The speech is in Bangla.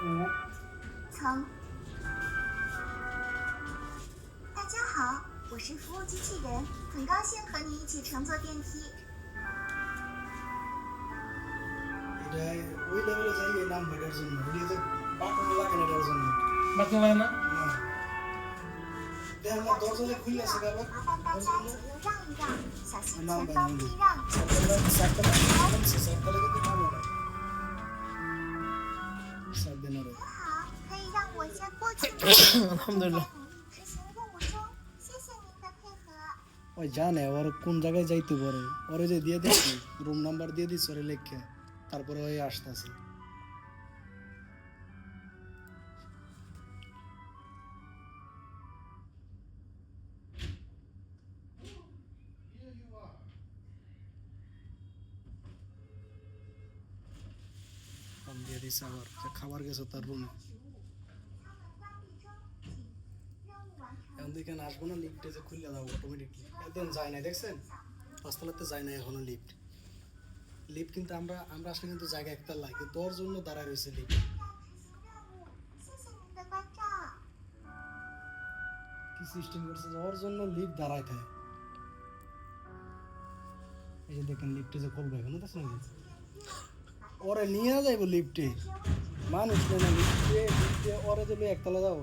层。大家好，我是服务机器人，很高兴和你一起乘坐电梯。 এটা ওই লেভেলে যাই এই নাম এটার জন্য এটি তো বাটন লাগে না এটার জন্য বাকি লাগে না না দেখেন না দরজা খুলে আছে আবার 麻烦大家左右让一让，小心前方避让。 সাইকেল কিন্তু নামে না সাবধানে রে 您好，可以让我先过去吗？ আলহামদুলিল্লাহ 在努力执行任务中，谢谢您的配合。 ওই জানে ওর কোন জায়গায় যাইতে পারে ওরে যে দিয়ে দিচ্ছি রুম নাম্বার দিয়ে দিচ্ছি ওরে লেখে তারপরে ওই আসতেছে দিয়ে দিচ্ছে আবার যে খাবার গেছে তার রুমে 舱门关闭中，请任务完成。 এখন দেখেন আসবো না লিফটে যে খুলে দাও অটোমেটিকলি একদম যায় না দেখছেন পাঁচতলাতে যায় না এখনো লিফট লিফট কিন্তু আমরা আসলে কিন্তু জায়গা একটা লাগে কিন্তু ওর জন্য দাঁড়ায় রয়েছে লিফট 要执行任务，谢谢您的关照。 কি সিস্টেম করছে যে ওর জন্য লিফট দাঁড়ায় থাকে এই যে দেখেন লিফটে যে খুলবে এখনো দেখছেন ওরে নিয়ে যাইব লিফটে মানুষ নেই না লিফটে ওরে যে একতলা যাবো